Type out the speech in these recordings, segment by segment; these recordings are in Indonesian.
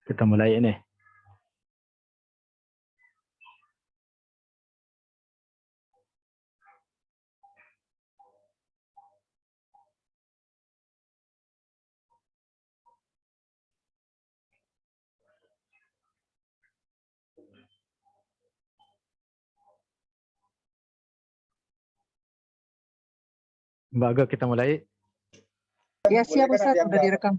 Kita mulai ini. Mbak Aga, kita mulai. Ya siap Ustaz, sudah direkam.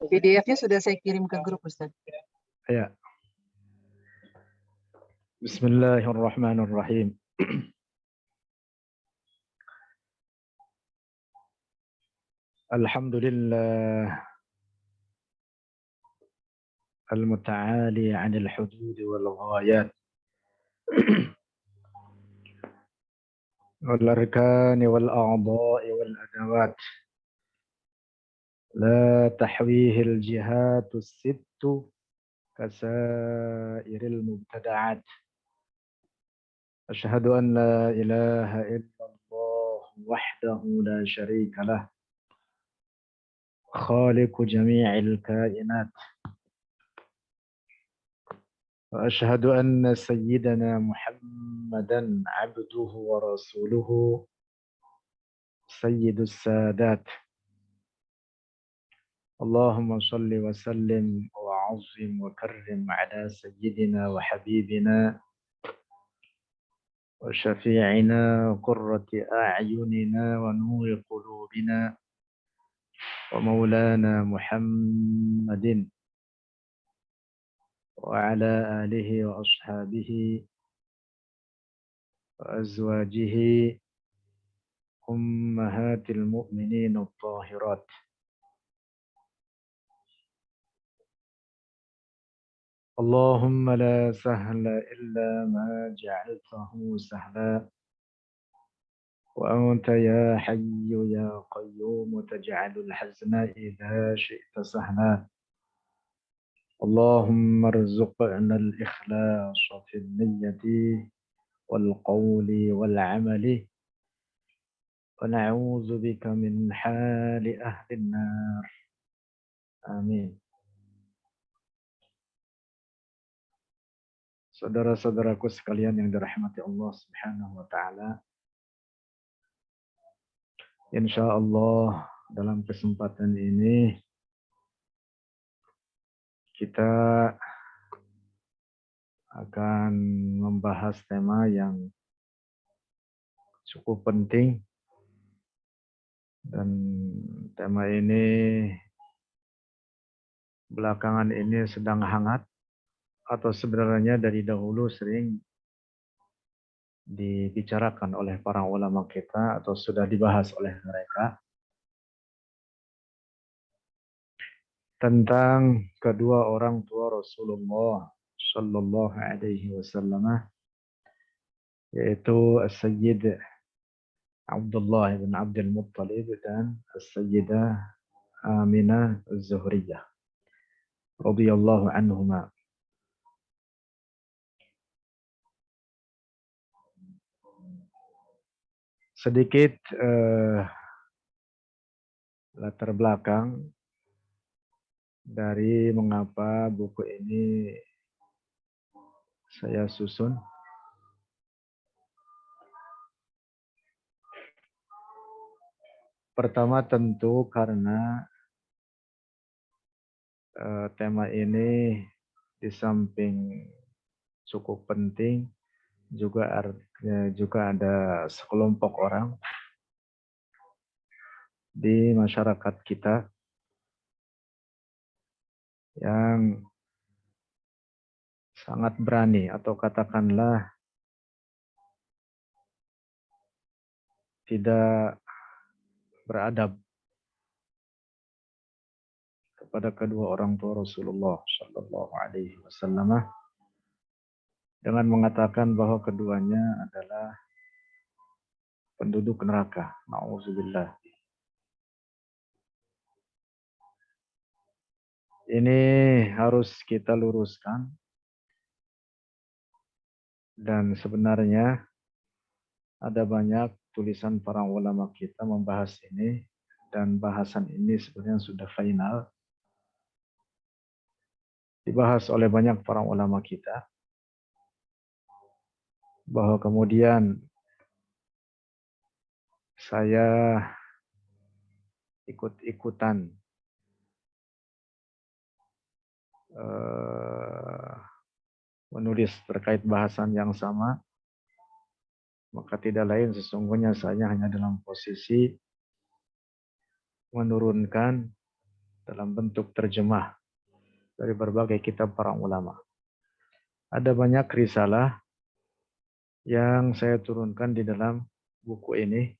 PDF-nya sudah saya kirim ke grup Ustaz. Ya. Bismillahirrahmanirrahim. Alhamdulillah al-muta'ali 'anil hudud wal ghayat wal arkan wal a'dha'i wal adawat. La tahwihi al-jihatu as-sittu kasairil mubtada'at. Asyhadu an la ilaha illallah wahdahu la syarika lah. خالق جميع الكائنات وأشهد أن سيدنا محمدا عبده ورسوله سيد السادات اللهم صل وسلم وعظم وكرم على سيدنا وحبيبنا وشفيعنا قرة أعيننا ونور قلوبنا ومولانا محمد وعلى آله وأصحابه وأزواجه أمهات المؤمنين الطاهرات. اللهم لا سهل إلا ما جعلته سهلا وأنت يا حي يا قيوم تجعل الحزن إذا شئت سهلا. اللهم ارزقنا الإخلاص في النية والقول والعمل ونعوذ بك من حال أهل النار. آمين. Saudara-saudaraku sekalian yang dirahmati Allah Subhanahu wa taala. Insyaallah dalam kesempatan ini kita akan membahas tema yang cukup penting, dan tema ini belakangan ini sedang hangat atau sebenarnya dari dahulu sering dibicarakan oleh para ulama kita atau sudah dibahas oleh mereka tentang kedua orang tua Rasulullah Sallallahu Alaihi Wasallam, yaitu As-Sayyid Abdullah bin Abdul Muttalib dan As-Sayyidah Aminah Az-Zuhriyah radhiyallahu anhuma. Sedikit latar belakang dari mengapa buku ini saya susun. Pertama tentu karena tema ini di samping cukup penting juga ada sekelompok orang di masyarakat kita yang sangat berani atau katakanlah tidak beradab kepada kedua orang tua Rasulullah Sallallahu Alaihi Wasallam dengan mengatakan bahwa keduanya adalah penduduk neraka. Nauzubillah. Ini harus kita luruskan, dan sebenarnya ada banyak tulisan para ulama kita membahas ini, dan bahasan ini sebenarnya sudah final. Dibahas oleh banyak para ulama kita. Bahwa kemudian saya ikut-ikutan menulis terkait bahasan yang sama, maka tidak lain sesungguhnya saya hanya dalam posisi menurunkan dalam bentuk terjemah dari berbagai kitab para ulama. Ada banyak risalah yang saya turunkan di dalam buku ini.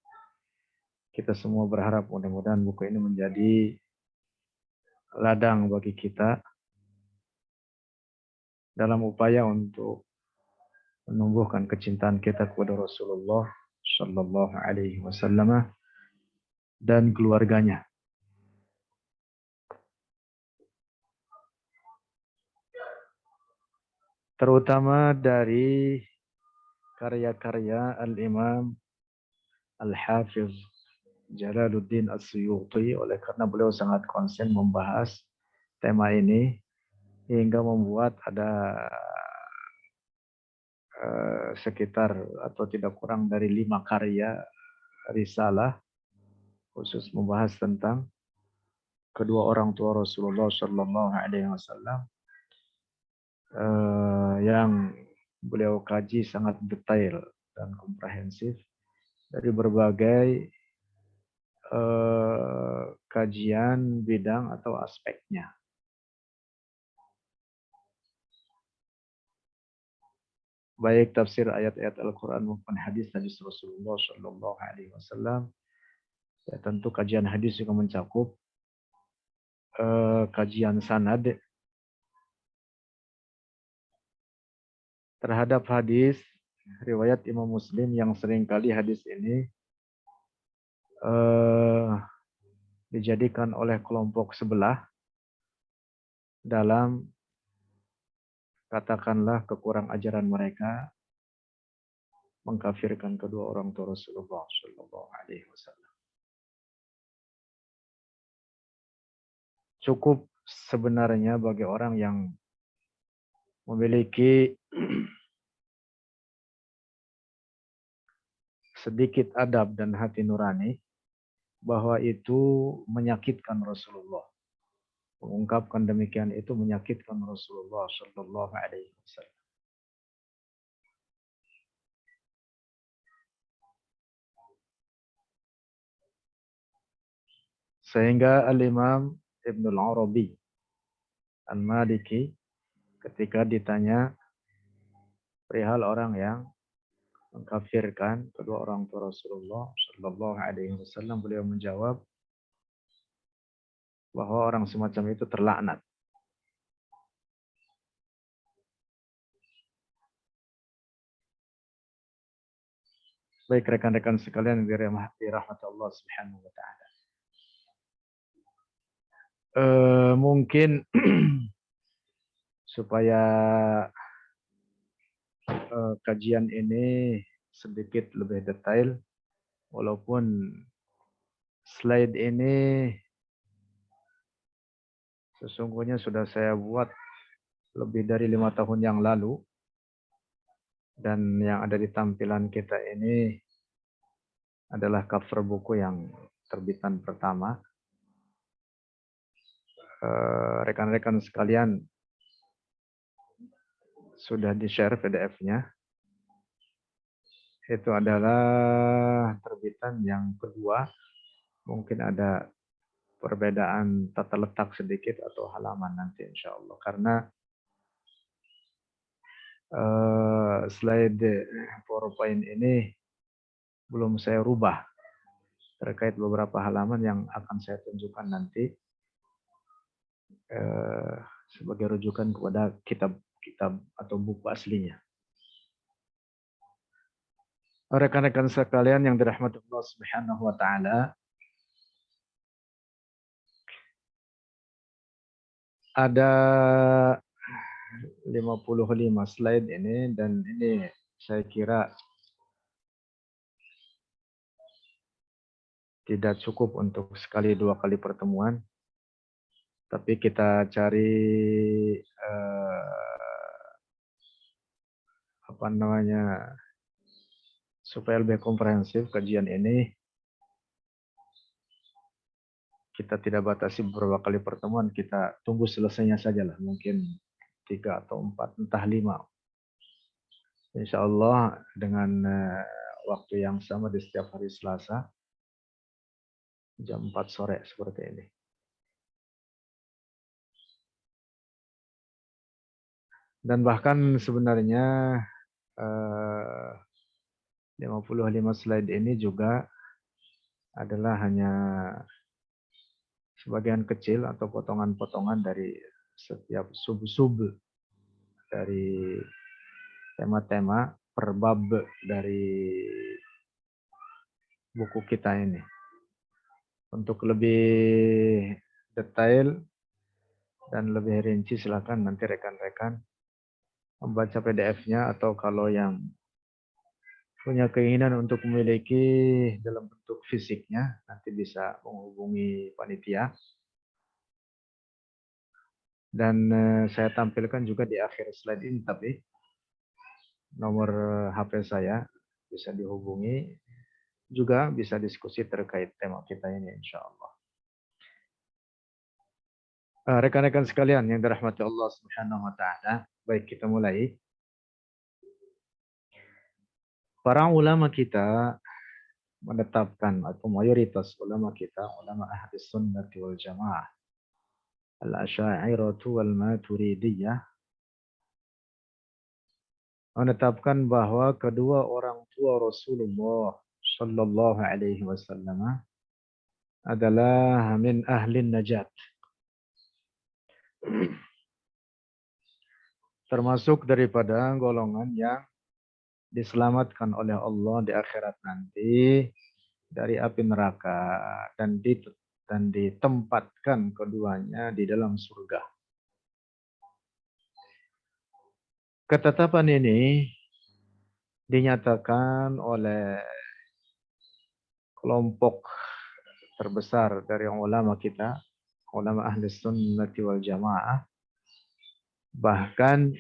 Kita semua berharap mudah-mudahan buku ini menjadi ladang bagi kita dalam upaya untuk menumbuhkan kecintaan kita kepada Rasulullah Shallallahu Alaihi Wasallam dan keluarganya. Terutama dari karya-karya Al-Imam Al-Hafiz Jalaluddin As-Suyuti, oleh karena beliau sangat konsen membahas tema ini hingga membuat ada sekitar atau tidak kurang dari 5 karya risalah khusus membahas tentang kedua orang tua Rasulullah Shallallahu Alaihi Wasallam yang beliau kaji sangat detail dan komprehensif dari berbagai kajian bidang atau aspeknya. Baik tafsir ayat-ayat Al-Quran maupun hadis-hadis Rasulullah Shallallahu Alaihi Wasallam. Ya, tentu kajian hadis juga mencakup kajian sanad terhadap hadis riwayat Imam Muslim yang seringkali hadis ini dijadikan oleh kelompok sebelah dalam katakanlah kekurang ajaran mereka mengkafirkan kedua orang tua Rasulullah Shallallahu Alaihi Wasallam. Cukup sebenarnya bagi orang yang memiliki sedikit adab dan hati nurani bahwa itu menyakitkan Rasulullah. Mengungkapkan demikian itu menyakitkan Rasulullah Shallallahu Alaihi Wasallam. Sehingga Al-Imam Ibn Al-Arabi Al-Maliki ketika ditanya perihal orang yang mengkafirkan kedua orang tua Rasulullah Shallallahu Alaihi Wasallam, beliau menjawab bahwa orang semacam itu terlaknat. Baik rekan-rekan sekalian yang dirahmati Allah Subhanahu wa taala. Mungkin supaya kajian ini sedikit lebih detail, walaupun slide ini sesungguhnya sudah saya buat lebih dari 5 tahun yang lalu, dan yang ada di tampilan kita ini adalah cover buku yang terbitan pertama. Rekan-rekan sekalian sudah di-share PDF-nya. Itu adalah terbitan yang kedua. Mungkin ada perbedaan tata letak sedikit atau halaman nanti insya Allah. Karena slide PowerPoint ini belum saya rubah terkait beberapa halaman yang akan saya tunjukkan nanti sebagai rujukan kepada kitab atau buku aslinya. Rekan-rekan sekalian yang dirahmati Allah Subhanahu wa taala, ada 55 slide ini, dan ini saya kira tidak cukup untuk sekali dua kali pertemuan, tapi kita cari apa namanya supaya lebih komprehensif kajian ini. Kita tidak batasi beberapa kali pertemuan, kita tunggu selesainya sajalah, mungkin 3 atau 4, entah 5. Insya Allah dengan waktu yang sama di setiap hari Selasa jam 4 sore seperti ini. Dan bahkan sebenarnya 55 slide ini juga adalah hanya sebagian kecil atau potongan-potongan dari setiap sub-sub dari tema-tema per bab dari buku kita ini. Untuk lebih detail dan lebih rinci silakan nanti rekan-rekan membaca PDF-nya, atau kalau yang punya keinginan untuk memiliki dalam bentuk fisiknya nanti bisa menghubungi panitia. Dan saya tampilkan juga di akhir slide ini, tapi nomor HP saya bisa dihubungi, juga bisa diskusi terkait tema kita ini insya Allah. Rekan-rekan sekalian yang dirahmati Allah Subhanahu wa taala, baik kita mulai. Para ulama kita menetapkan, atau mayoritas ulama kita, ulama ahli sunnati wal jamaah, al-asy'ariyah wal maturidiyah, menetapkan bahwa kedua orang tua Rasulullah sallallahu alaihi wasallam adalah min ahli najat, termasuk daripada golongan yang diselamatkan oleh Allah di akhirat nanti dari api neraka dan ditempatkan keduanya di dalam surga. Ketetapan ini dinyatakan oleh kelompok terbesar dari ulama kita, ulama ahli sunnati wal jamaah. Bahkan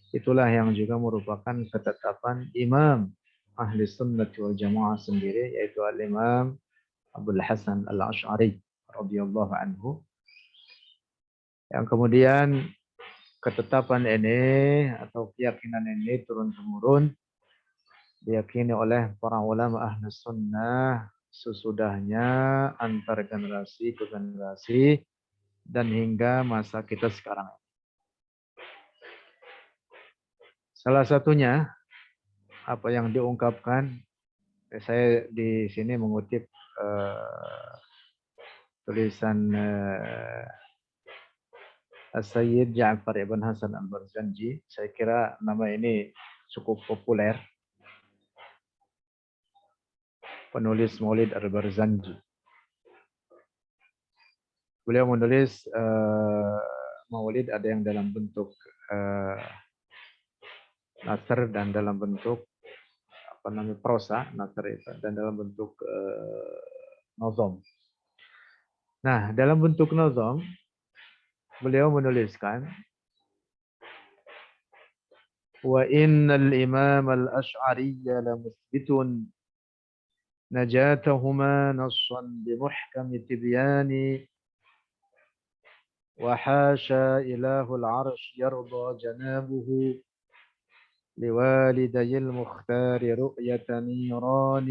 itulah yang juga merupakan ketetapan imam ahli sunnati wal jamaah sendiri, yaitu al-imam Abul Hasan al-Ash'ari radhiyallahu anhu. Yang kemudian ketetapan ini atau keyakinan ini turun-temurun diyakini oleh para ulama ahli sunnah sesudahnya antar generasi ke generasi dan hingga masa kita sekarang. Salah satunya apa yang diungkapkan, saya di sini mengutip tulisan As-Sayyid Ja'far ibn Hasan al-Barzanji. Saya kira nama ini cukup populer. Penulis Maulid al-Barzanji. Beliau menulis Maulid ada yang dalam bentuk nasr dan dalam bentuk prosa, nasr itu, dan dalam bentuk nazam. Nah, dalam bentuk nazam beliau menuliskan wa innal imam al-Ash'ariyya la musbitun najatahuma nassan bi muhkam tibyani wa hasha ilahul arsh yarda janabuhu لوالدي المختار رؤية نيران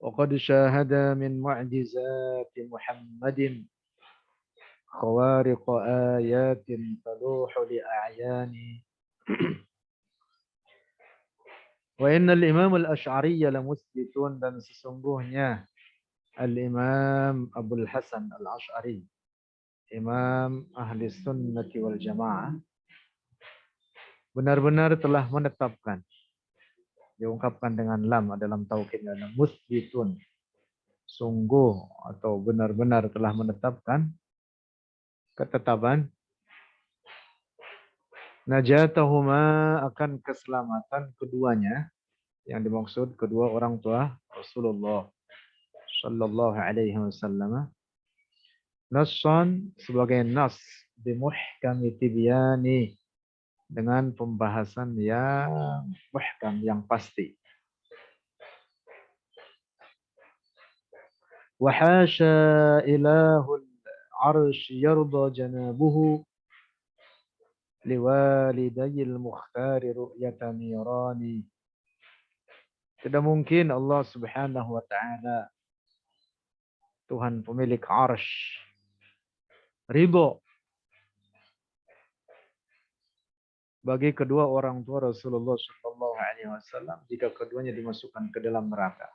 وقد شاهد من معجزات محمد خوارق آيات تلوح لأعيان وإن الإمام الأشعري لمثبت dan sesungguhnya Al-Imam Abul Hasan Al-Ash'ari, Imam Ahli Sunnati wal Jamaah, benar-benar telah menetapkan, diungkapkan dengan lam dalam taukid, dalam musbitun, sungguh atau benar-benar telah menetapkan ketetapan najatahuma, akan keselamatan keduanya, yang dimaksud kedua orang tua Rasulullah sallallahu alaihi wasallam nassan sebagai nas bimuhkami tibyani dengan pembahasan yang muhkam yang pasti. Wa hasya ilahul arsy yarda janabuhu liwalidayil mukhtari ru'yata nirani. Tidak mungkin Allah Subhanahu wa taala Tuhan pemilik arsy ridho bagi kedua orang tua Rasulullah Shallallahu Alaihi Wasallam jika keduanya dimasukkan ke dalam neraka.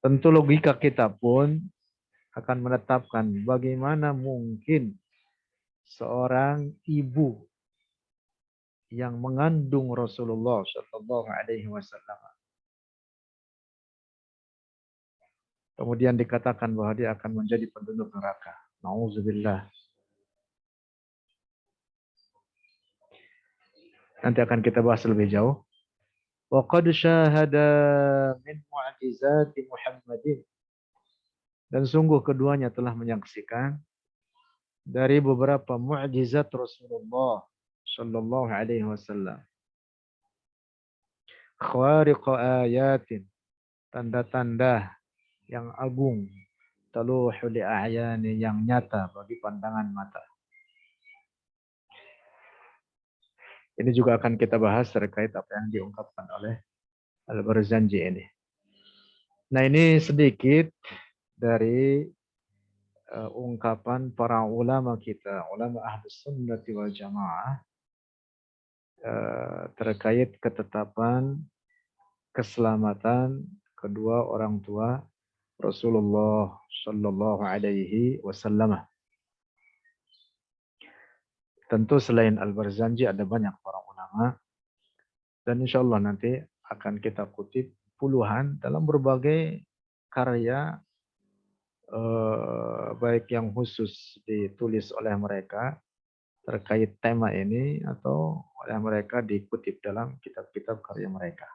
Tentu logika kita pun akan menetapkan bagaimana mungkin seorang ibu yang mengandung Rasulullah Shallallahu Alaihi Wasallam kemudian dikatakan bahwa dia akan menjadi penduduk neraka. Nauzubillah. Nanti akan kita bahas lebih jauh. Wa qad syahada min mu'jizati Muhammadin. Dan sungguh keduanya telah menyaksikan dari beberapa mukjizat Rasulullah sallallahu alaihi wasallam. Khawariqa ayatin, tanda-tanda yang agung, taluhu li a'yani, yang nyata bagi pandangan mata. Ini juga akan kita bahas terkait apa yang diungkapkan oleh Al-Barzanji ini. Nah, ini sedikit dari ungkapan para ulama kita, ulama Ahlus Sunnati wal Jamaah terkait ketetapan keselamatan kedua orang tua Rasulullah Shallallahu Alaihi Wasallam. Tentu selain Al-Barzanji ada banyak para ulama dan insya Allah nanti akan kita kutip puluhan dalam berbagai karya baik yang khusus ditulis oleh mereka terkait tema ini atau oleh mereka dikutip dalam kitab-kitab karya mereka.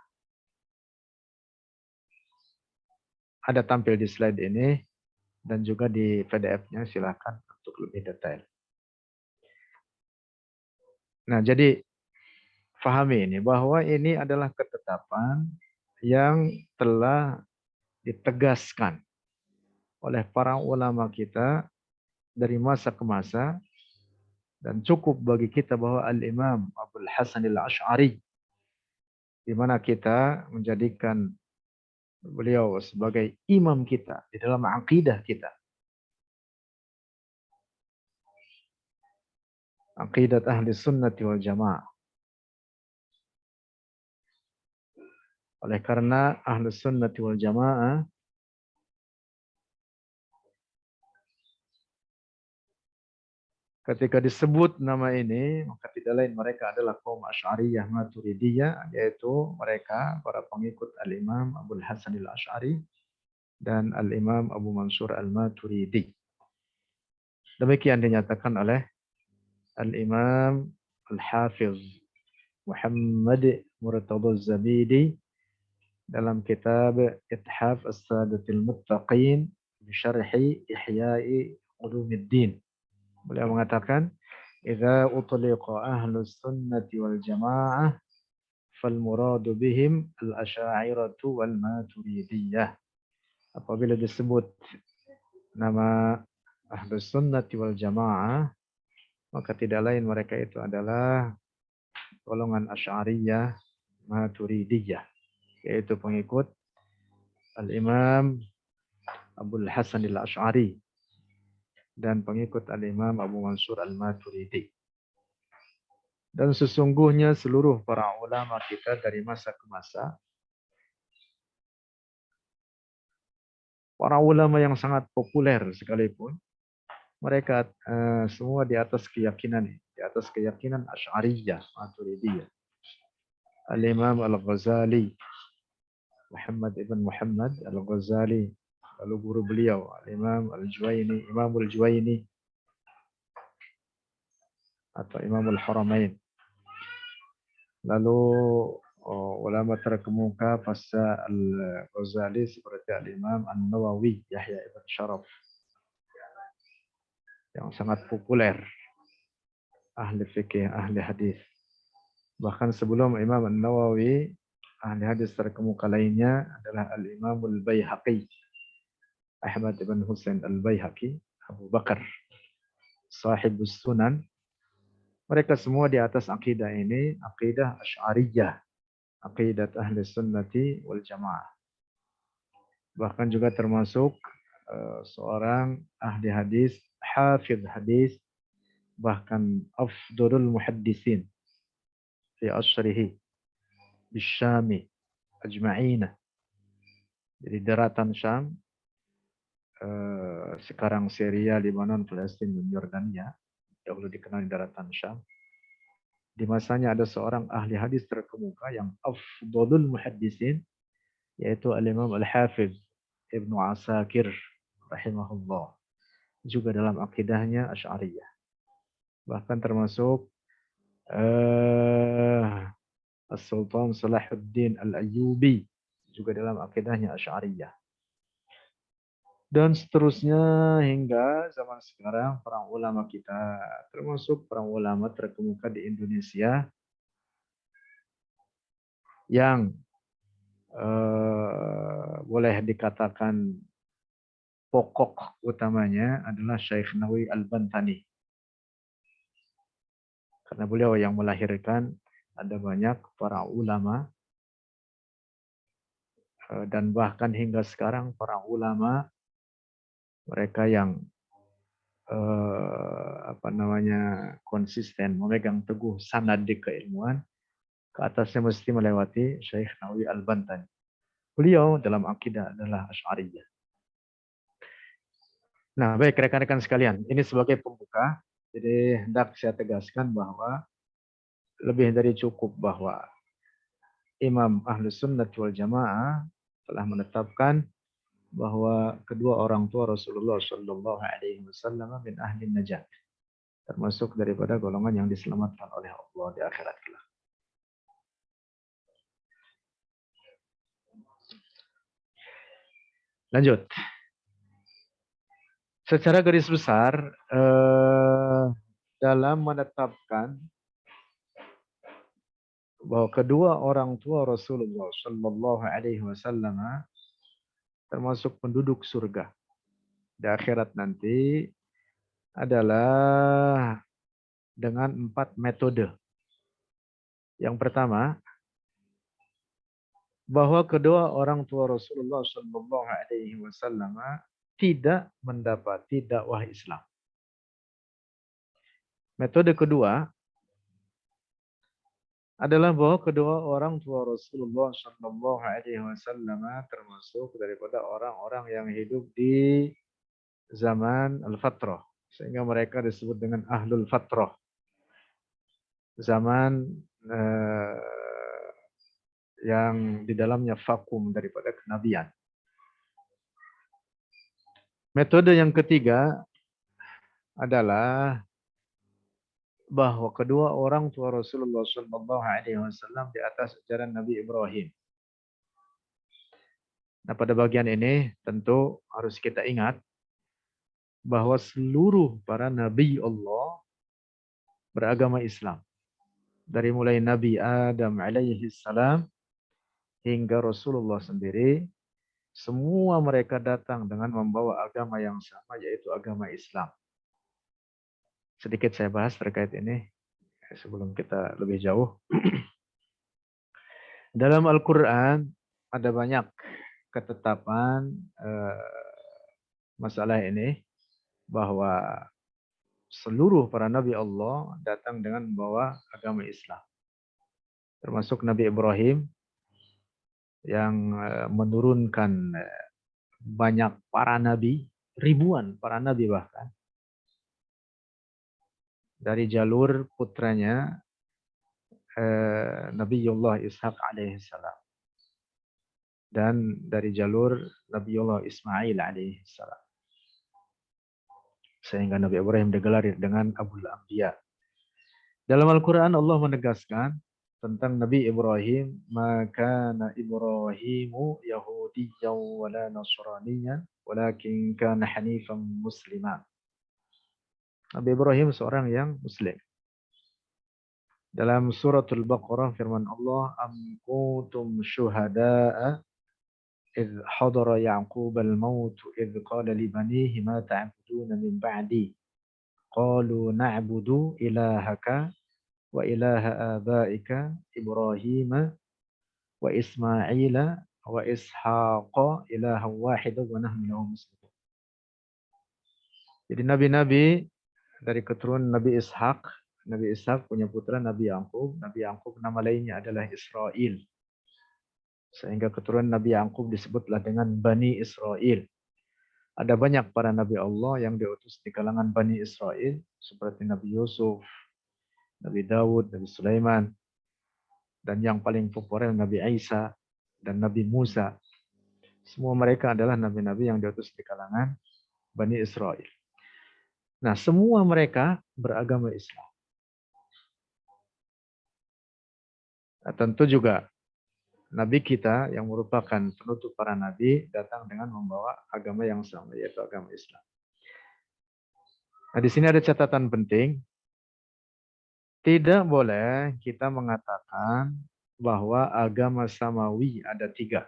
Ada tampil di slide ini dan juga di PDF-nya, silakan untuk lebih detail. Nah, jadi fahami ini bahwa ini adalah ketetapan yang telah ditegaskan oleh para ulama kita dari masa ke masa dan cukup bagi kita bahwa Al-Imam Abul Hasan Al-Asy'ari di mana kita menjadikan beliau sebagai imam kita di dalam akidah kita. Aqidat ahli sunnati wal jamaah. Oleh karena ahli sunnati wal jamaah ketika disebut nama ini, maka tidak lain mereka adalah kaum Asy'ariyah Maturidiyah, yaitu mereka para pengikut Al-Imam Abul Hasan Al-Asy'ari dan Al-Imam Abu Mansur Al-Maturidi. Demikian dinyatakan oleh Al-Imam Al-Hafiz Muhammad Murtadha Az-Zabidi dalam kitab Ithaf As-Sadatil Muttaqin bi Syarhi Ihya'i Ulumuddin. Beliau mengatakan, "Idza utliqa ahlus sunnati wal jamaah fal muradu bihim al-asy'ariyatu wal maturidiyah." Apabila disebut nama ahlus sunnati wal jamaah, maka tidak lain mereka itu adalah golongan Asy'ariyah Maturidiyah, yaitu pengikut Al-Imam Abul Hasan Al-Asy'ari dan pengikut Al-Imam Abu Mansur Al-Maturidi. Dan sesungguhnya seluruh para ulama kita dari masa ke masa, para ulama yang sangat populer sekalipun, mereka semua di atas keyakinan Asy'ariyah Maturidiyah. Al-Imam Al-Ghazali, Muhammad ibn Muhammad Al-Ghazali, lalu guru beliau Al-Imam Al-Juwaini, Imamul Juwaini atau Imamul Haramain. Lalu ulama terkemuka pasca Al-Ghazali seperti Al-Imam An-Nawawi, Yahya ibn Sharaf, yang sangat populer, ahli fikih, ahli hadis. Bahkan sebelum Imam An-Nawawi, ahli hadis terkemuka lainnya adalah Al-Imam Al-Baihaqi, Ahmad ibn Husain Al-Baihaqi, Abu Bakar, sahibus sunan. Mereka semua di atas akidah ini, akidah Asy'ariyah, akidah ahli sunnati wal jamaah. Bahkan juga termasuk seorang ahli hadis, hafidh hadis, bahkan afdalul muhaddisin fi asrihi bisyami ajma'ina. Jadi daratan Syam, sekarang Syria, Lebanon, Palestina, dan Yordania, dahulu dikenal di daratan Syam. Di masanya ada seorang ahli hadis terkemuka yang afdalul muhaddisin, yaitu Al-Imam Al-Hafidh Ibnu Asakir rahimahullah. Juga dalam akidahnya Asy'ariyah. Bahkan termasuk As-Sultan Salahuddin Al-Ayyubi, juga dalam akidahnya Asy'ariyah. Dan seterusnya hingga zaman sekarang para ulama kita, termasuk para ulama terkemuka di Indonesia yang boleh dikatakan pokok utamanya adalah Syekh Nawawi Al-Bantani. Karena beliau yang melahirkan ada banyak para ulama, dan bahkan hingga sekarang para ulama mereka yang konsisten memegang teguh sanad di keilmuan, ke atasnya mesti melewati Syekh Nawawi Al-Bantani. Beliau dalam akidah adalah Asy'ariyah. Nah, baik rekan-rekan sekalian, ini sebagai pembuka, jadi hendak saya tegaskan bahwa lebih dari cukup bahwa Imam Ahlus Sunnah wal Jamaah telah menetapkan bahwa kedua orang tua Rasulullah Shallallahu Alaihi Wasallam min ahli najat, termasuk daripada golongan yang diselamatkan oleh Allah di akhirat kelak. Lanjut. Secara garis besar dalam menetapkan bahwa kedua orang tua Rasulullah Shallallahu Alaihi Wasallam termasuk penduduk surga di akhirat nanti adalah dengan 4 metode. Yang pertama, bahwa kedua orang tua Rasulullah Shallallahu Alaihi Wasallam tidak mendapati dakwah Islam. Metode kedua adalah bahwa kedua orang tua Rasulullah Shallallahu Alaihi Wasallam termasuk daripada orang-orang yang hidup di zaman al-fatrah, sehingga mereka disebut dengan ahlul fatrah, zaman yang di dalamnya vakum daripada kenabian. Metode yang ketiga adalah bahwa kedua orang tua Rasulullah Shallallahu Alaihi Wasallam di atas ajaran Nabi Ibrahim. Nah, pada bagian ini tentu harus kita ingat bahwa seluruh para nabi Allah beragama Islam. Dari mulai Nabi Adam alaihi salam hingga Rasulullah sendiri, semua mereka datang dengan membawa agama yang sama, yaitu agama Islam. Sedikit saya bahas terkait ini sebelum kita lebih jauh. Dalam Al-Quran ada banyak ketetapan masalah ini, bahwa seluruh para nabi Allah datang dengan membawa agama Islam. Termasuk Nabi Ibrahim yang menurunkan banyak para nabi, ribuan para nabi bahkan, dari jalur putranya Nabiullah Ishaq alaihissalam dan dari jalur Nabiullah Ismail alaihissalam, sehingga Nabi Ibrahim digelar dengan Abul Anbiya. Dalam Al-Quran Allah menegaskan tentang Nabi Ibrahim, maka Ibrahimu Yahudiyyan wala Nasraniyyan walakin kana hanifan musliman. Nabi Ibrahim seorang yang muslim. Dalam suratul Baqarah firman Allah, am kuntum syuhada'a idh hadara Ya'qub al-maut idh qala li banihi ma ta'buduna min ba'di qalu na'budu ilahaka wa ilaha abaika Ibrahim wa Ismaila wa Ishaqa ilahan wahida wa nahnu lahu muslimun. Jadi nabi-nabi dari keturunan Nabi Ishak. Nabi Ishak punya putra Nabi Yaqub. Nabi Yaqub nama lainnya adalah Israel. Sehingga keturunan Nabi Yaqub disebutlah dengan Bani Israel. Ada banyak para Nabi Allah yang diutus di kalangan Bani Israel. Seperti Nabi Yusuf, Nabi Dawud, Nabi Sulaiman. Dan yang paling populer Nabi Isa dan Nabi Musa. Semua mereka adalah nabi-nabi yang diutus di kalangan Bani Israel. Nah, semua mereka beragama Islam. Nah, tentu juga Nabi kita yang merupakan penutup para nabi datang dengan membawa agama yang sama, yaitu agama Islam. Nah, di sini ada catatan penting. Tidak boleh kita mengatakan bahwa agama samawi ada 3.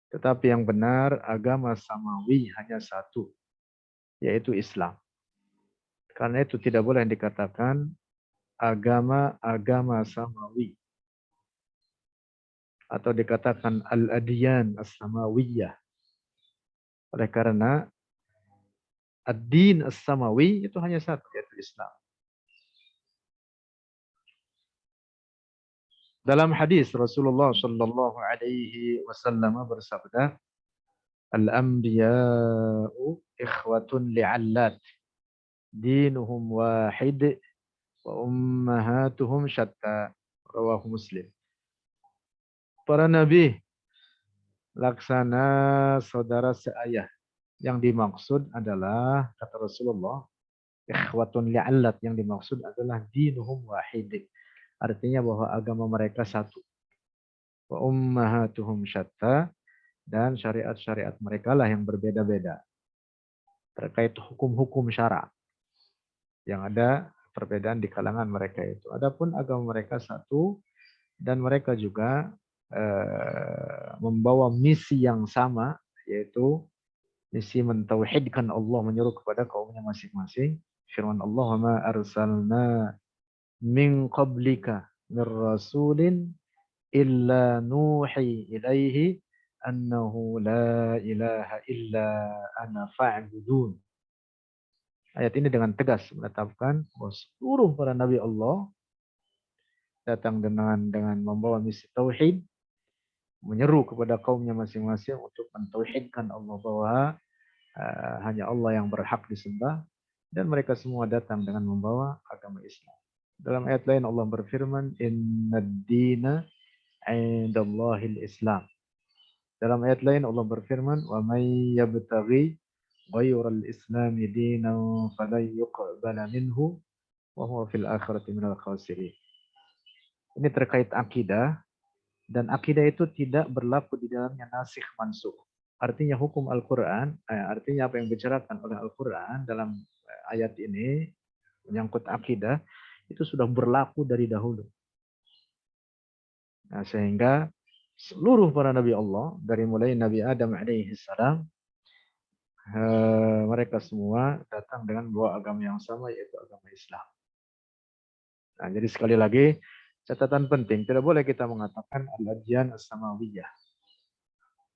Tetapi yang benar agama samawi hanya 1, yaitu Islam. Karena itu tidak boleh dikatakan agama-agama samawi. Atau dikatakan al-adyan as-samawiyah. Oleh karena ad-din as-samawi itu hanya 1, yaitu Islam. Dalam hadis Rasulullah sallallahu alaihi wasallam bersabda, "Al-anbiya'u ikhwatun li'allat, dinuhum wahid wa ummahatuhum syatta." Rawahu Muslim. Para nabi laksana saudara seayah. Yang dimaksud adalah, kata Rasulullah, ikhwatun li'allat, yang dimaksud adalah dinuhum wahid. Artinya bahwa agama mereka 1. Wa ummahatuhum syatta, dan syariat-syariat mereka lah yang berbeda-beda. Terkait hukum-hukum syara. Yang ada perbedaan di kalangan mereka itu. Adapun agama mereka 1, dan mereka juga membawa misi yang sama, yaitu misi mentauhidkan Allah, menyeru kepada kaumnya masing-masing. Firman Allah, "Wa ma arsalna min qablika min rasulin illa nuhi ilaihi annahu la ilaha illa ana fa'budun." Ayat ini dengan tegas menetapkan bahwa seluruh para nabi Allah datang dengan membawa misi tauhid, menyeru kepada kaumnya masing-masing untuk mentauhidkan Allah, bahwa hanya Allah yang berhak disembah, dan mereka semua datang dengan membawa agama Islam. Dalam ayat lain Allah berfirman, "Innad dina 'indallahil Islam." Dalam ayat lain Allah berfirman, "Wa may yabtaghi ghayral islami dinan falan yuqbala minhu wa huwa fil akhirati minal khasirin." Ini terkait akidah, dan akidah itu tidak berlaku di dalamnya nasikh mansukh. Artinya hukum Al-Quran, artinya apa yang dibicarakan oleh Al-Quran dalam ayat ini menyangkut akidah, itu sudah berlaku dari dahulu. Nah, sehingga seluruh para nabi Allah, dari mulai Nabi Adam alaihi salam, mereka semua datang dengan bawa agama yang sama, yaitu agama Islam. Nah, jadi sekali lagi, catatan penting, tidak boleh kita mengatakan al-adyan as-samawiyah.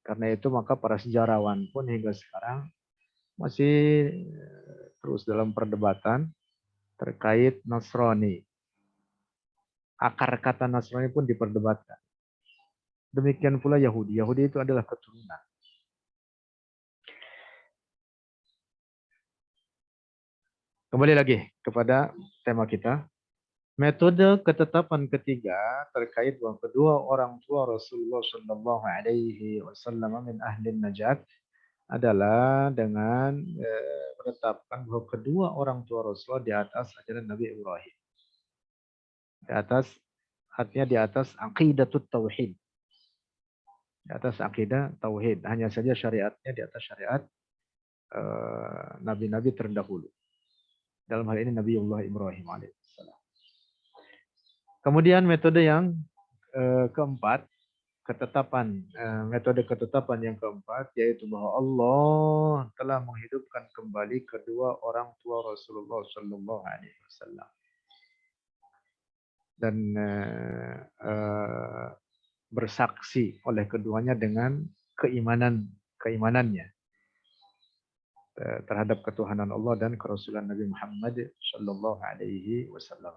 Karena itu maka para sejarawan pun hingga sekarang masih terus dalam perdebatan terkait Nasrani. Akar kata Nasrani pun diperdebatkan. Demikian pula Yahudi. Yahudi itu adalah keturunan. Kembali lagi kepada tema kita. Metode ketetapan ketiga terkait bahwa kedua orang tua Rasulullah Shallallahu Alaihi Wasallam min ahli najat adalah dengan menetapkan bahwa kedua orang tua Rasulullah di atas ajaran Nabi Ibrahim. Di atas, artinya di atas aqidatut tauhid. Di atas akidah tauhid. Hanya saja syariatnya di atas syariat nabi-nabi terdahulu. Dalam hal ini Nabiullah Ibrahim alaihissalam. Kemudian metode yang keempat, metode ketetapan yang keempat, yaitu bahwa Allah telah menghidupkan kembali kedua orang tua Rasulullah Shallallahu Alaihi Wasallam dan bersaksi oleh keduanya dengan keimanannya terhadap ketuhanan Allah dan kerasulan Nabi Muhammad Shallallahu Alaihi Wasallam.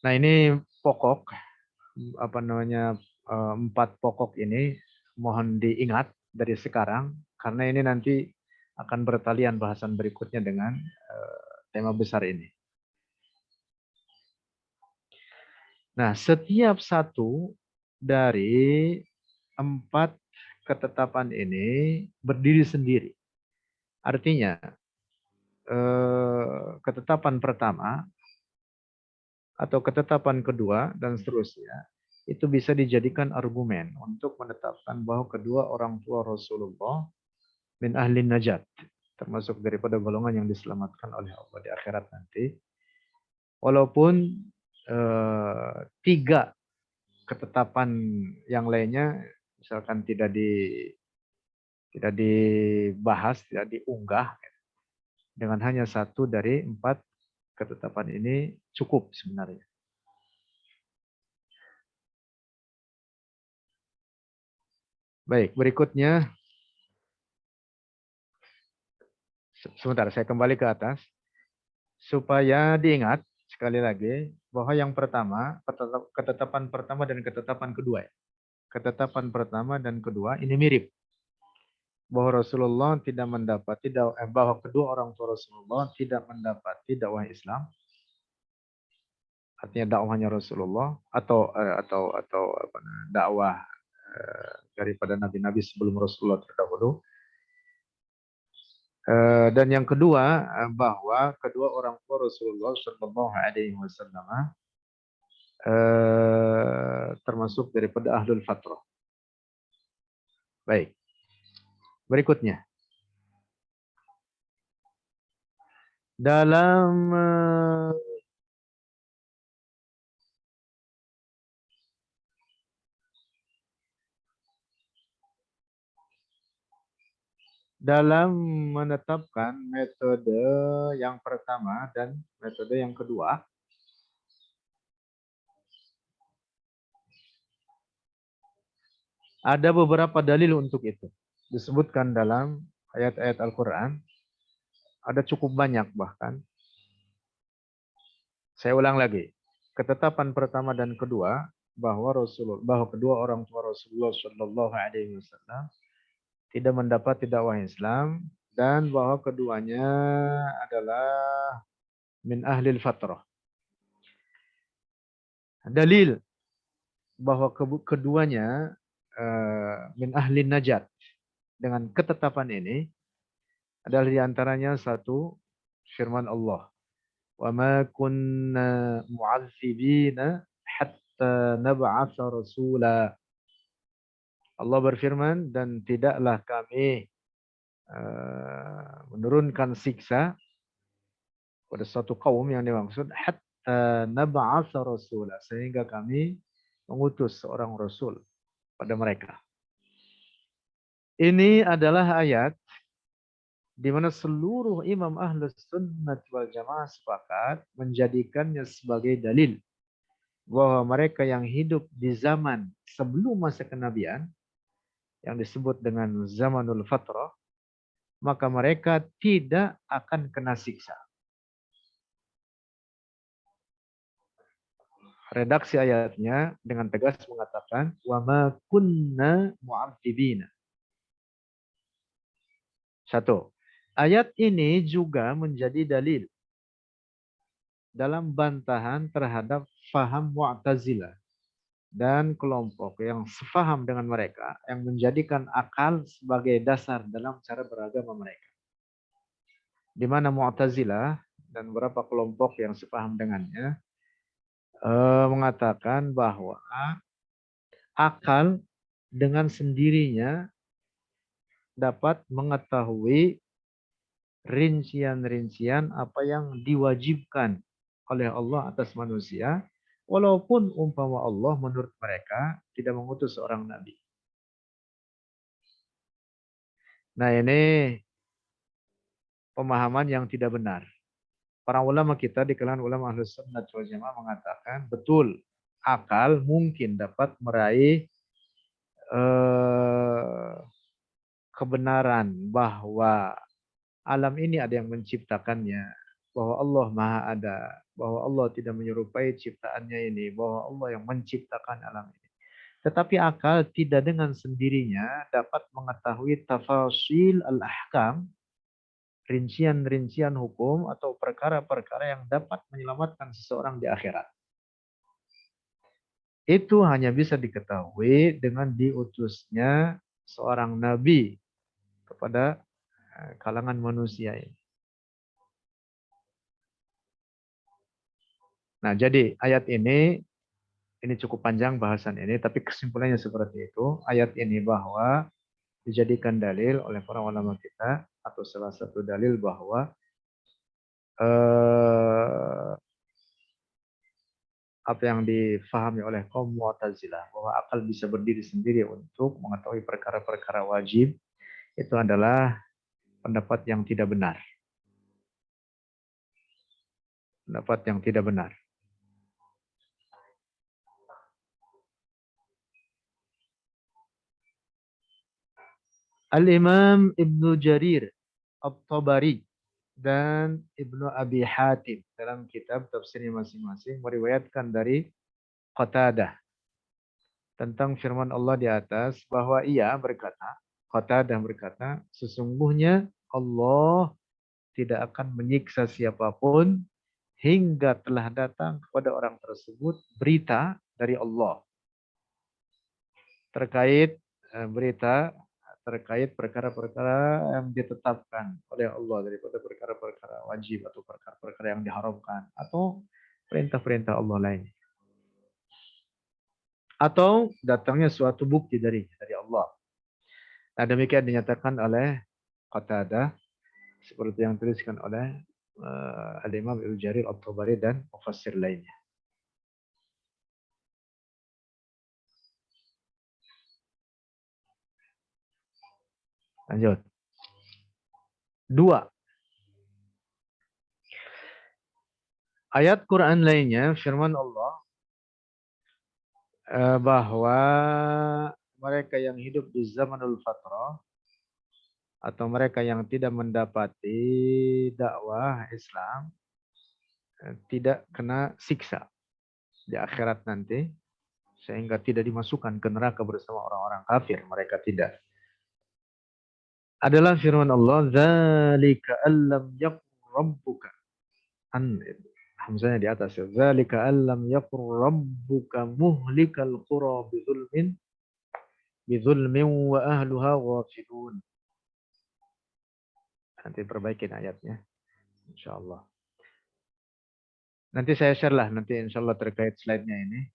Nah, ini pokok, empat pokok ini mohon diingat dari sekarang, karena ini nanti akan bertalian bahasan berikutnya dengan tema besar ini. Nah, setiap satu dari empat ketetapan ini berdiri sendiri. Artinya, ketetapan pertama atau ketetapan kedua dan seterusnya itu bisa dijadikan argumen untuk menetapkan bahwa kedua orang tua Rasulullah min ahli najat, termasuk daripada golongan yang diselamatkan oleh Allah di akhirat nanti. Walaupun tiga ketetapan yang lainnya misalkan tidak dibahas, tidak diunggah, dengan hanya satu dari empat ketetapan ini cukup sebenarnya. Baik, berikutnya, sebentar saya kembali ke atas supaya diingat sekali lagi bahwa yang pertama, ketetapan pertama dan ketetapan kedua. Ketetapan pertama dan kedua ini mirip. Bahwa Rasulullah tidak mendapati bahwa kedua orang tua Rasulullah tidak mendapati dakwah Islam. Artinya dakwahnya Rasulullah atau dakwah daripada nabi-nabi sebelum Rasulullah terdahulu. Dan yang kedua, bahwa kedua orang tua Rasulullah Shallallahu Alaihi Wasallam termasuk daripada ahlul fatrah. Baik, berikutnya dalam menetapkan metode yang pertama dan metode yang kedua, ada beberapa dalil untuk itu. Disebutkan dalam ayat-ayat Al-Quran. Ada cukup banyak bahkan. Saya ulang lagi. Ketetapan pertama dan kedua, bahwa kedua orang tua Rasulullah Shallallahu Alaihi Wasallam tidak mendapat dakwah Islam, dan bahwa keduanya adalah min ahlil fatrah. Dalil bahwa keduanya min ahlin najat dengan ketetapan ini adalah diantaranya satu, firman Allah, wa ma kunna mu'adzibina hatta nab'atsa rasula. Allah berfirman, dan tidaklah kami menurunkan siksa pada suatu kaum yang dimaksud hatta nab'atsa rasula, sehingga kami mengutus seorang rasul pada mereka. Ini adalah ayat di mana seluruh imam ahlus sunnah wal jamaah sepakat menjadikannya sebagai dalil bahwa mereka yang hidup di zaman sebelum masa kenabian, yang disebut dengan zamanul fatrah, maka mereka tidak akan kena siksa. Redaksi ayatnya dengan tegas mengatakan, wa ma kunna mu'adzibina. Satu, ayat ini juga menjadi dalil dalam bantahan terhadap faham Mu'tazilah dan kelompok yang sefaham dengan mereka, yang menjadikan akal sebagai dasar dalam cara beragama mereka. Di mana Mu'tazilah dan beberapa kelompok yang sepaham dengannya mengatakan bahwa akal dengan sendirinya dapat mengetahui rincian-rincian apa yang diwajibkan oleh Allah atas manusia, walaupun umpama Allah menurut mereka tidak mengutus seorang nabi. Nah, ini pemahaman yang tidak benar. Para ulama kita di kalangan ulama Ahlus Sunnah wal Jamaah mengatakan betul, akal mungkin dapat meraih kebenaran bahwa alam ini ada yang menciptakannya, bahwa Allah Maha Ada, bahwa Allah tidak menyerupai ciptaannya ini, bahwa Allah yang menciptakan alam ini. Tetapi akal tidak dengan sendirinya dapat mengetahui tafasil al-ahkam, rincian-rincian hukum atau perkara-perkara yang dapat menyelamatkan seseorang di akhirat. Itu hanya bisa diketahui dengan diutusnya seorang nabi kepada kalangan manusia ini. Nah, jadi ayat ini cukup panjang bahasan ini, tapi kesimpulannya seperti itu. Ayat ini bahwa dijadikan dalil oleh para ulama kita, atau salah satu dalil bahwa apa yang difahami oleh kaum Mu'tazilah bahwa akal bisa berdiri sendiri untuk mengetahui perkara-perkara wajib, itu adalah pendapat yang tidak benar. Pendapat yang tidak benar. Al-Imam Ibnu Jarir At-Tabari dan Ibnu Abi Hatim dalam kitab tafsirnya masing-masing meriwayatkan dari Qatadah tentang firman Allah di atas bahwa ia berkata, Qatadah berkata, sesungguhnya Allah tidak akan menyiksa siapapun hingga telah datang kepada orang tersebut berita dari Allah terkait berita terkait perkara-perkara yang ditetapkan oleh Allah daripada perkara-perkara wajib atau perkara-perkara yang diharamkan atau perintah-perintah Allah lainnya. Atau datangnya suatu bukti dari Allah. Nah, demikian dinyatakan oleh Qatadah seperti yang dituliskan oleh Al-Imam Ibnu Jarir At-Tabari dan mufassir lainnya. Lanjut. 2. Ayat Quran lainnya firman Allah bahwa mereka yang hidup di zamanul fatrah atau mereka yang tidak mendapati dakwah Islam tidak kena siksa di akhirat nanti sehingga tidak dimasukkan ke neraka bersama orang-orang kafir, mereka tidak. Adalah firman Allah, "Dzalika allam yaqur rabbuka." Hamzanya di atas ya. "Dzalika allam yaqur rabbuka muhlikal qura bidzulmin wa ahluha ghafilun." Nanti perbaikin ayatnya, insyaallah. Nanti saya share lah nanti insyaallah terkait slide-nya ini.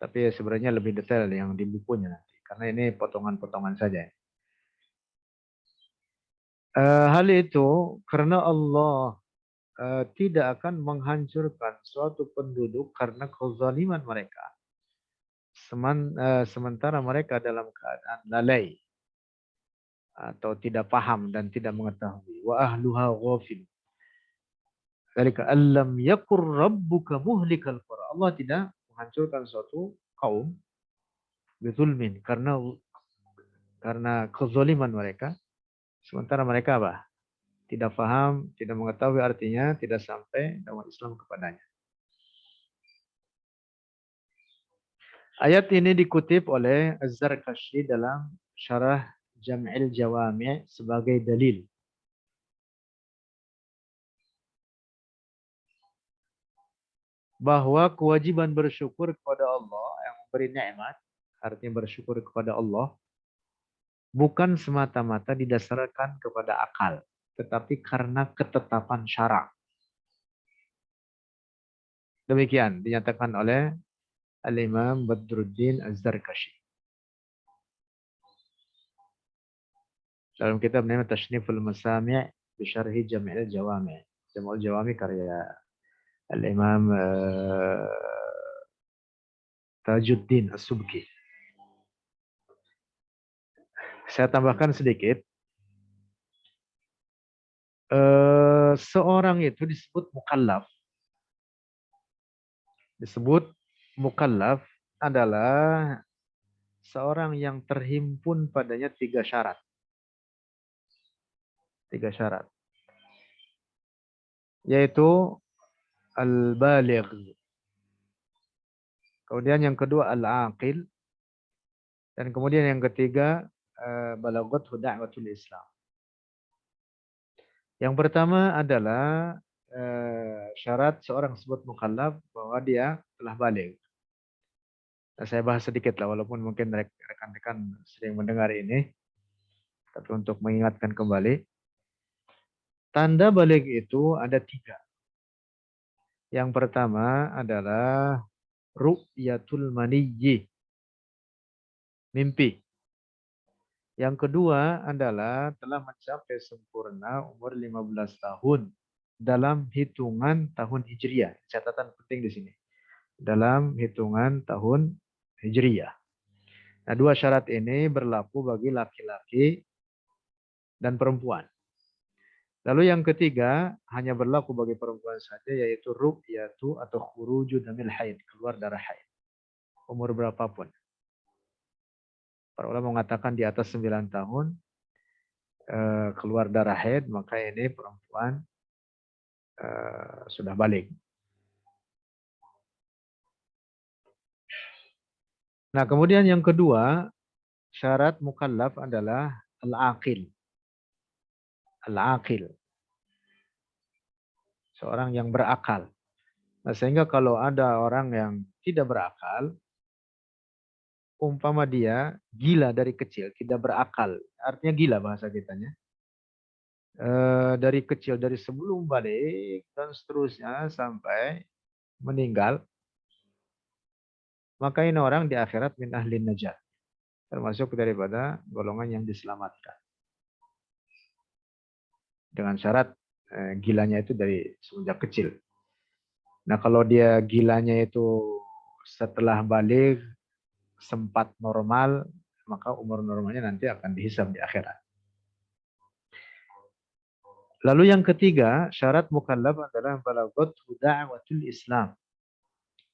Tapi sebenarnya lebih detail yang di bukunya nanti, karena ini potongan-potongan saja. Hal itu karena Allah tidak akan menghancurkan suatu penduduk karena kezaliman mereka. Sementara mereka dalam keadaan lalai atau tidak paham dan tidak mengetahui. Wa ahluha ghafil. Dzalika allam yakur rabbuka muhlikal qura. Allah tidak menghancurkan suatu kaum bizulmin karena kezaliman mereka. Sementara mereka apa? Tidak paham, tidak mengetahui artinya, tidak sampai dakwah Islam kepadanya. Ayat ini dikutip oleh Az-Zarkashi dalam Syarah Jam'il Jawami' sebagai dalil. Bahwa kewajiban bersyukur kepada Allah yang memberi nikmat, artinya bersyukur kepada Allah, bukan semata-mata didasarkan kepada akal, tetapi karena ketetapan syara'. Demikian dinyatakan oleh Al-Imam Badruddin Az-Zarkashi dalam kitab namanya Tashniful Masami' bi Syarhi Jami'il Jawami'. Jam'ul Jawami karya Al-Imam Tajuddin As-Subki. Saya tambahkan sedikit. Seorang itu disebut mukallaf. Disebut mukallaf adalah seorang yang terhimpun padanya 3 syarat. 3 syarat. Yaitu al-baligh. Kemudian yang kedua al-aqil. Dan kemudian yang ketiga balaghathu da'watul Islam. Yang pertama adalah syarat seorang tersebut mukallaf bahwa dia telah baligh. Nah, saya bahas sedikit lah walaupun mungkin rekan-rekan sering mendengar ini. Tapi untuk mengingatkan kembali. Tanda baligh itu ada 3. Yang pertama adalah ru'yatul maniyyi. Mimpi. Yang kedua adalah telah mencapai sempurna umur 15 tahun dalam hitungan tahun Hijriah. Catatan penting di sini. Dalam hitungan tahun Hijriah. Nah, 2 syarat ini berlaku bagi laki-laki dan perempuan. Lalu yang ketiga hanya berlaku bagi perempuan saja yaitu ru'yatu atau khuruju damil haid, keluar darah haid. Umur berapapun. Para ulama mengatakan di atas 9 tahun keluar darah haid, maka ini perempuan sudah balik. Nah, kemudian yang kedua, syarat mukallaf adalah al-aqil. Al-aqil. Seorang yang berakal. Nah, sehingga kalau ada orang yang tidak berakal, umpama dia gila dari kecil, tidak berakal. Artinya gila bahasa kitanya. Dari kecil, dari sebelum balik dan seterusnya sampai meninggal, maka ini orang di akhirat min ahlin najat. Termasuk daripada golongan yang diselamatkan. Dengan syarat gilanya itu dari semenjak kecil. Nah, kalau dia gilanya itu setelah balik sempat normal, maka umur normalnya nanti akan dihisab di akhirat. Lalu yang ketiga, syarat mukallaf adalah balaghathu da'watul Islam.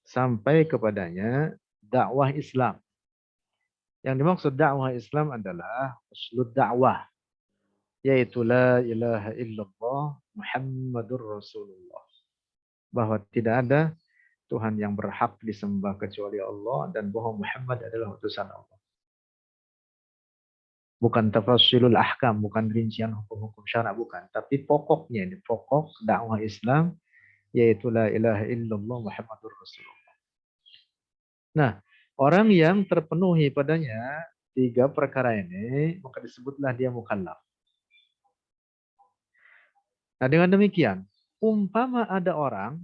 Sampai kepadanya dakwah Islam. Yang dimaksud dakwah Islam adalah uslud dakwah, yaitu la ilaha illallah Muhammadur Rasulullah. Bahwa tidak ada Tuhan yang berhak disembah kecuali Allah dan bahwa Muhammad adalah utusan Allah. Bukan tafasilul ahkam, bukan rincian hukum-hukum syarak, bukan. Tapi pokoknya ini, pokok dakwah Islam, yaitu la ilaha illallah Muhammadur Rasulullah. Nah, orang yang terpenuhi padanya 3 perkara ini, maka disebutlah dia mukallaf. Nah, dengan demikian, umpama ada orang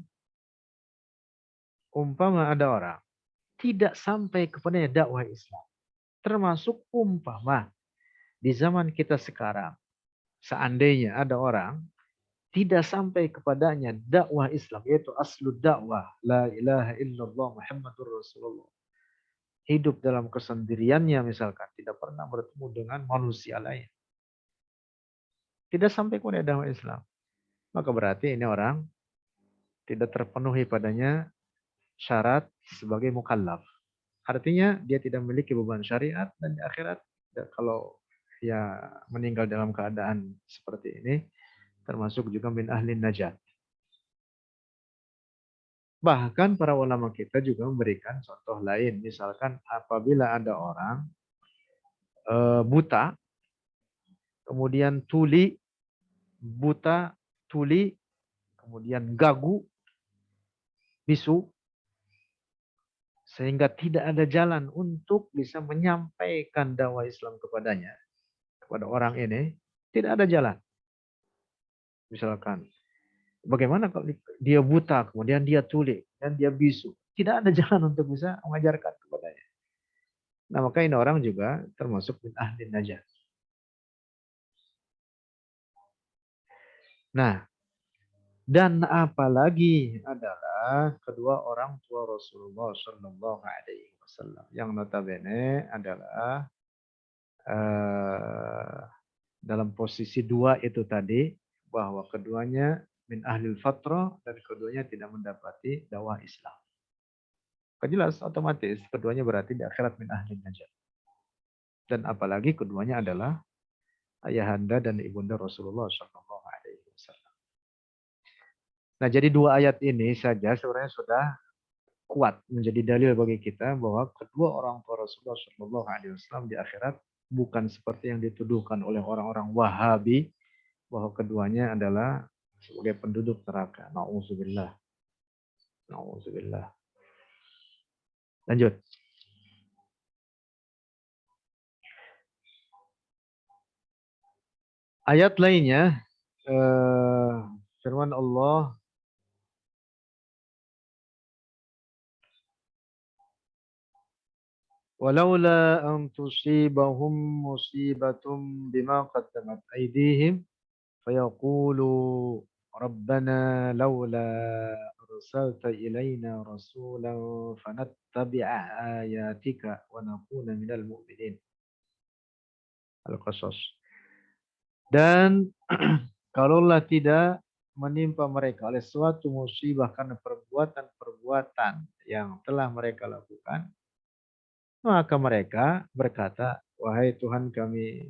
tidak sampai kepadanya dakwah Islam. Termasuk umpama di zaman kita sekarang, seandainya ada orang tidak sampai kepadanya dakwah Islam, yaitu aslud dakwah, la ilaha illallah Muhammadur Rasulullah. Hidup dalam kesendiriannya misalkan, tidak pernah bertemu dengan manusia lain. Tidak sampai kepada dakwah Islam. Maka berarti ini orang tidak terpenuhi padanya syarat sebagai mukallaf. Artinya dia tidak memiliki beban syariat dan di akhirat kalau ya meninggal dalam keadaan seperti ini termasuk juga min ahlin najat. Bahkan para ulama kita juga memberikan contoh lain. Misalkan apabila ada orang buta, kemudian tuli, buta, tuli, kemudian gagu, bisu, sehingga tidak ada jalan untuk bisa menyampaikan dakwah Islam kepadanya, kepada orang ini, tidak ada jalan. Misalkan Bagaimana kalau dia buta, kemudian dia tuli, dan dia bisu? Tidak ada jalan untuk bisa mengajarkan kepadanya. Nah, maka ini orang juga termasuk min ahli najah. Nah, dan apalagi adalah kedua orang tua Rasulullah Shallallahu Alaihi Wasallam yang notabene adalah eh, dalam posisi dua itu tadi, bahwa keduanya min ahlil fatrah dan keduanya tidak mendapati dakwah Islam. Jelas otomatis keduanya berarti di akhirat min ahlin najat. Dan apalagi keduanya adalah ayahanda dan ibunda Rasulullah Shallallahu Alaihi Wasallam. Nah, jadi dua ayat ini saja sebenarnya sudah kuat menjadi dalil bagi kita bahwa kedua orang tua Rasulullah Shallallahu Alaihi Wasallam di akhirat bukan seperti yang dituduhkan oleh orang-orang Wahabi bahwa keduanya adalah sebagai penduduk neraka. Nauzubillah. Nauzubillah. Lanjut. Ayat lainnya firman Allah walaula an tusibahum musibatum bima qaddamat aydihim fayaqulu rabbana laula arsalta ilaina rasulan fanattabi'a ayatika wa nakuna minal mu'minin. Al-Qasas. Dan kalaulah tidak menimpa mereka oleh suatu musibah karena perbuatan-perbuatan yang telah mereka lakukan, maka mereka berkata, wahai Tuhan kami,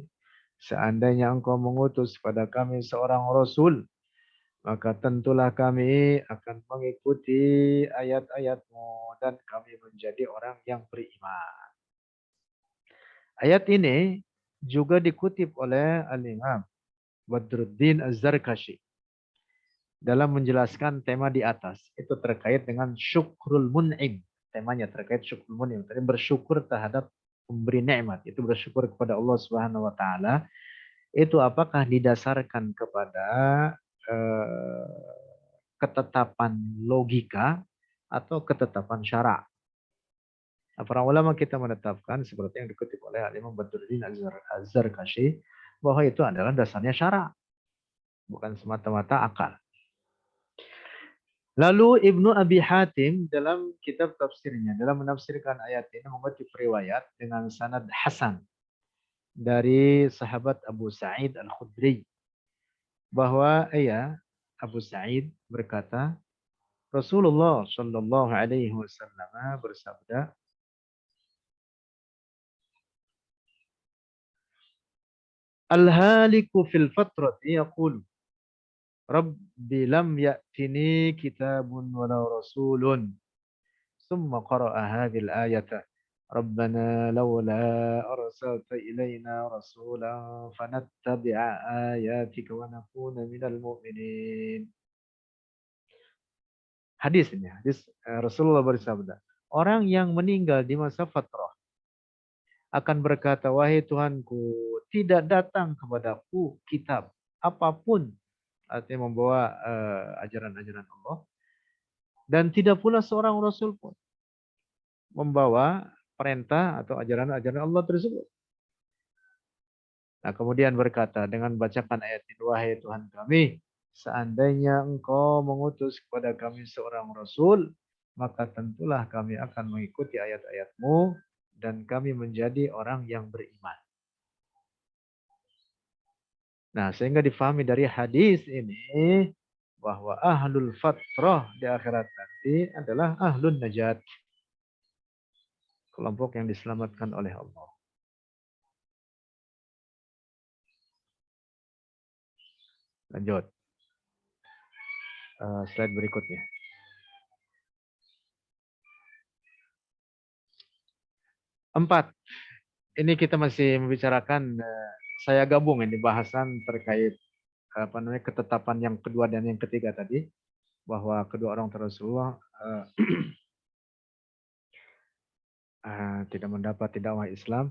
seandainya engkau mengutus pada kami seorang Rasul, maka tentulah kami akan mengikuti ayat-ayatmu dan kami menjadi orang yang beriman. Ayat ini juga dikutip oleh Al-Imam Badruddin Az-Zarkashi dalam menjelaskan tema di atas. Itu terkait dengan syukrul mun'im. Temanya terkait syukrul mun'im. Tadi bersyukur terhadap pemberi nikmat. Itu bersyukur kepada Allah Subhanahu wa taala. Itu apakah didasarkan kepada ketetapan logika atau ketetapan syara'? Para ulama kita menetapkan seperti yang dikutip oleh Imam Badruddin Az-Zarkashi bahwa itu adalah dasarnya syara', bukan semata-mata akal. Lalu Ibnu Abi Hatim dalam kitab tafsirnya, dalam menafsirkan ayat ini mengutip riwayat dengan sanad hasan dari sahabat Abu Sa'id Al-Khudri bahwa Abu Sa'id berkata, Rasulullah Shallallahu Alaihi Wasallam bersabda, Al-haliku fil fatrati yaqulu Rabbi lam ya'tini kitabun wala rasulun. Summa qara'a hadhil ayata. Rabbana lawla arsalta ilayna rasulan fanattabi'a ayatika wa nakuna minal mu'minin. Hadis ini, Rasulullah bersabda, orang yang meninggal di masa fatrah akan berkata, wahai Tuhanku, tidak datang kepadaku kitab apapun, artinya membawa ajaran-ajaran Allah, dan tidak pula seorang Rasul pun membawa perintah atau ajaran-ajaran Allah tersebut. Nah, kemudian berkata dengan bacakan ayat ini, wahai Tuhan kami, seandainya engkau mengutus kepada kami seorang Rasul, maka tentulah kami akan mengikuti ayat-ayatmu dan kami menjadi orang yang beriman. Nah, sehingga difahami dari hadis ini bahwa ahlul fatrah di akhirat nanti adalah ahlun najat. Kelompok yang diselamatkan oleh Allah. Lanjut. Slide berikutnya. 4. Ini kita masih membicarakan, saya gabung ini bahasan terkait ketetapan yang kedua dan yang ketiga tadi, bahwa kedua orang Rasulullah tidak mendapat dakwah Islam,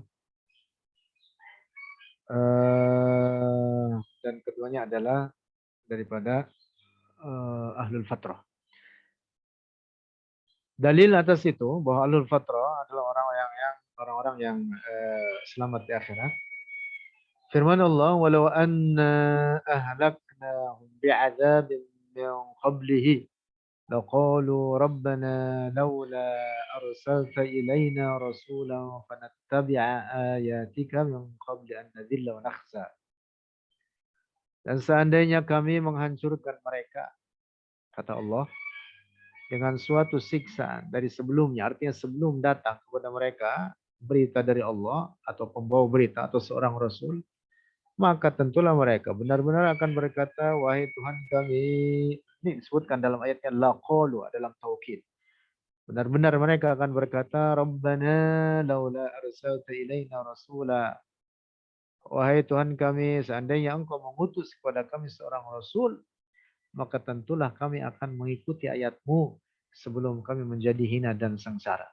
dan keduanya adalah daripada ahlul fatrah. Dalil atas itu bahwa ahlul fatrah adalah orang-orang yang selamat di akhirat. Firman Allah, walau anna ahlaknahum bi'adzabin min qablihi laqalu rabbana laula arsalta ilaina rasulan fanattabi'a ayatika min qabli an nadhilla wa nakhza. Dan seandainya kami menghancurkan mereka, kata Allah, dengan suatu siksaan dari sebelumnya, artinya sebelum datang kepada mereka berita dari Allah atau pembawa berita atau seorang rasul, maka tentulah mereka benar-benar akan berkata, wahai Tuhan kami, ini disebutkan dalam ayatnya laqalu dalam taukid. Benar-benar mereka akan berkata, Rabbana laula arsalta ilaina rasula. Wahai Tuhan kami, seandainya Engkau mengutus kepada kami seorang rasul, maka tentulah kami akan mengikuti ayat-Mu sebelum kami menjadi hina dan sengsara.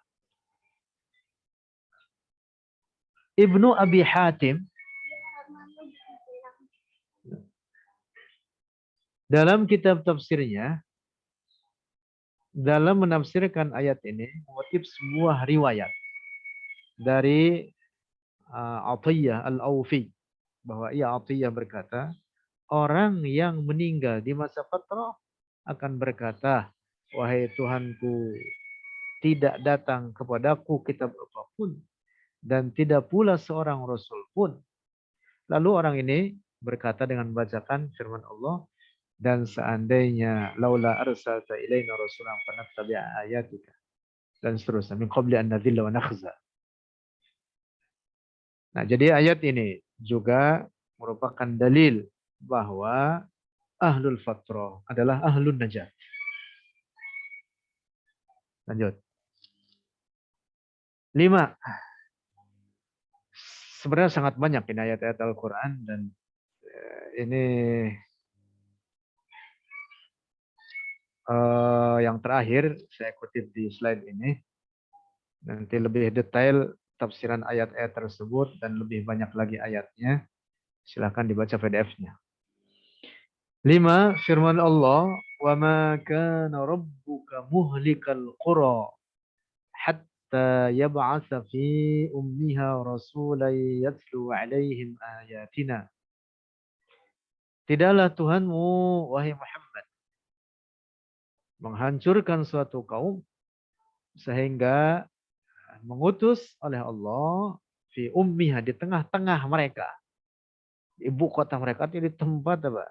Ibnu Abi Hatim dalam kitab tafsirnya, dalam menafsirkan ayat ini, mengutip sebuah riwayat dari Atiyah Al-Awfi, bahwa Atiyah berkata, orang yang meninggal di masa fatrah akan berkata, wahai Tuhanku, tidak datang kepadaku kitab apapun, dan tidak pula seorang rasul pun. Lalu orang ini berkata dengan membacakan firman Allah, dan seandainya laula arsalta ilaina rasulan fanattabi'a ayatika, dan seterusnya, min qabli an nadhilla wa nakhza. Nah, jadi ayat ini juga merupakan dalil bahwa ahlul fatrah adalah ahlun najat. Lanjut. 5. Sebenarnya sangat banyak ini ayat-ayat Al-Quran, dan ini yang terakhir saya kutip di slide ini. Nanti lebih detail tafsiran ayat-ayat tersebut dan lebih banyak lagi ayatnya, silakan dibaca PDF-nya. 5. Firman Allah, wa ma kana rabbuka muhlikal qura hatta yab'atsa fi ummiha rasulan yatlu 'alaihim ayatina. Tidaklah Tuhanmu, wahai Muhammad, menghancurkan suatu kaum sehingga mengutus oleh Allah fi ummiha, di tengah-tengah mereka, di ibu kota mereka, di tempat apa?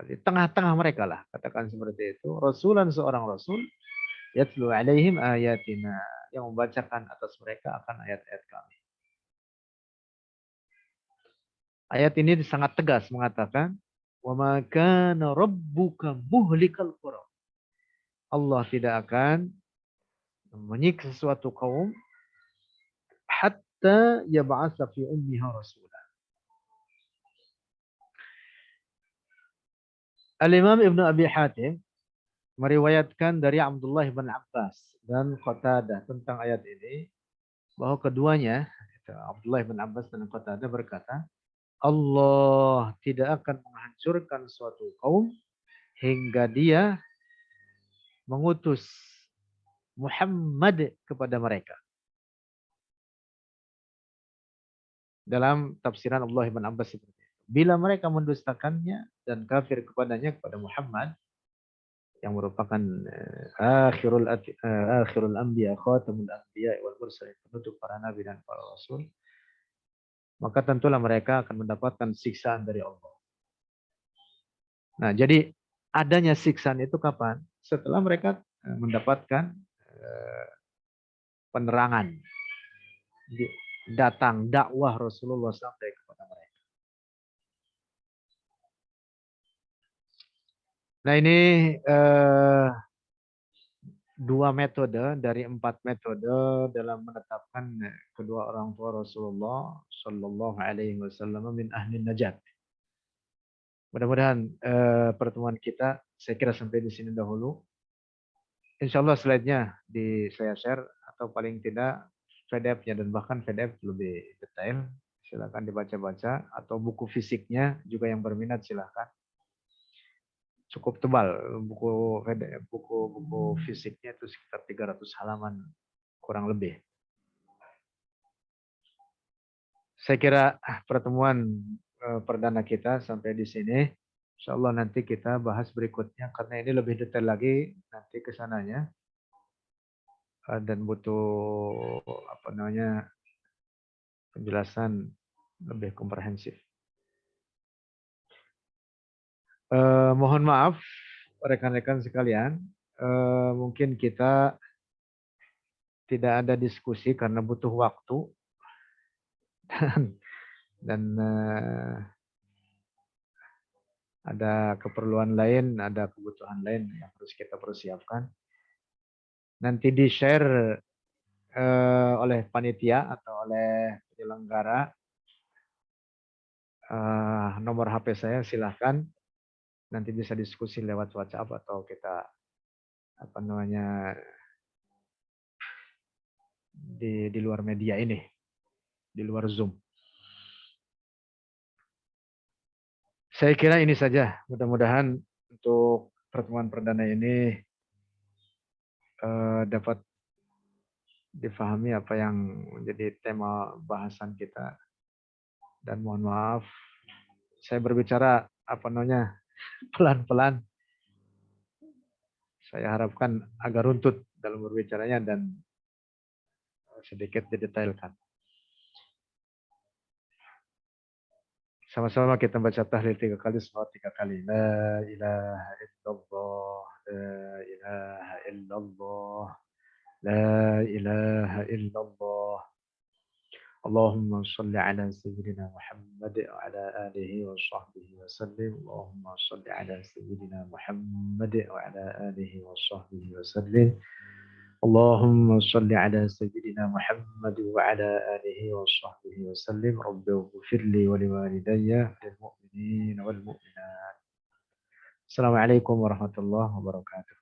Di tengah-tengah mereka lah, katakan seperti itu. Rasulan, seorang rasul, yatlu alaihim ayatina, yang membacakan atas mereka akan ayat-ayat kami. Ayat ini sangat tegas mengatakan, wa ma kana rabbuka muhlikal qura. Allah tidak akan menyiksa suatu kaum hatta yab'atsa fi ummiha rasulan. Al-Imam Ibnu Abi Hatim meriwayatkan dari Abdullah bin Abbas dan Qatadah tentang ayat ini, bahwa keduanya, Abdullah bin Abbas dan Qatadah, berkata, Allah tidak akan menghancurkan suatu kaum hingga dia mengutus Muhammad kepada mereka. Dalam tafsiran Abdullah bin Abbas seperti itu. Bila mereka mendustakannya dan kafir kepadanya, kepada Muhammad, yang merupakan akhirul anbiya, khatamul anbiya wal mursalin, penutup para nabi dan para rasul, maka tentulah mereka akan mendapatkan siksaan dari Allah. Nah, jadi adanya siksaan itu kapan? Setelah mereka mendapatkan penerangan, datang dakwah Rasulullah sampai kepada mereka. Nah, ini 2 metode dari 4 metode dalam menetapkan kedua orang tua Rasulullah Shallallahu Alaihi Wasallam min ahli najat. Mudah-mudahan pertemuan kita, saya kira sampai di sini dahulu. Insya Allah slide-nya saya share, atau paling tidak PDF-nya, dan bahkan PDF lebih detail. Silakan dibaca-baca, atau buku fisiknya juga yang berminat silakan. cukup tebal. Buku fisiknya itu sekitar 300 halaman kurang lebih. Saya kira pertemuan perdana kita sampai di sini. Insya Allah nanti kita bahas berikutnya karena ini lebih detail lagi nanti ke sananya dan butuh penjelasan lebih komprehensif. Mohon maaf rekan-rekan sekalian, mungkin kita tidak ada diskusi karena butuh waktu dan ada keperluan lain, ada kebutuhan lain yang harus kita persiapkan. Nanti di-share oleh panitia atau oleh penyelenggara nomor HP saya, silahkan. Nanti bisa diskusi lewat WhatsApp atau kita di luar media ini, di luar Zoom. Saya kira ini saja. Mudah-mudahan untuk pertemuan perdana ini dapat difahami apa yang menjadi tema bahasan kita. Dan mohon maaf, saya berbicara pelan-pelan. Saya harapkan agak runtut dalam berbicaranya dan sedikit didetailkan. Sama-sama kita baca tahlil 3 kali, salawat 3 kali. La ilaha illallah, la ilaha illallah, la ilaha illallah. اللهم صل على سيدنا محمد وعلى آله وصحبه وسلم. اللهم صل على سيدنا محمد وعلى آله وصحبه وسلم. اللهم صل على سيدنا محمد وعلى آله وصحبه وسلم. رب اغفر لي ولوالدي وللمؤمنين والمؤمنات. السلام عليكم ورحمة الله وبركاته.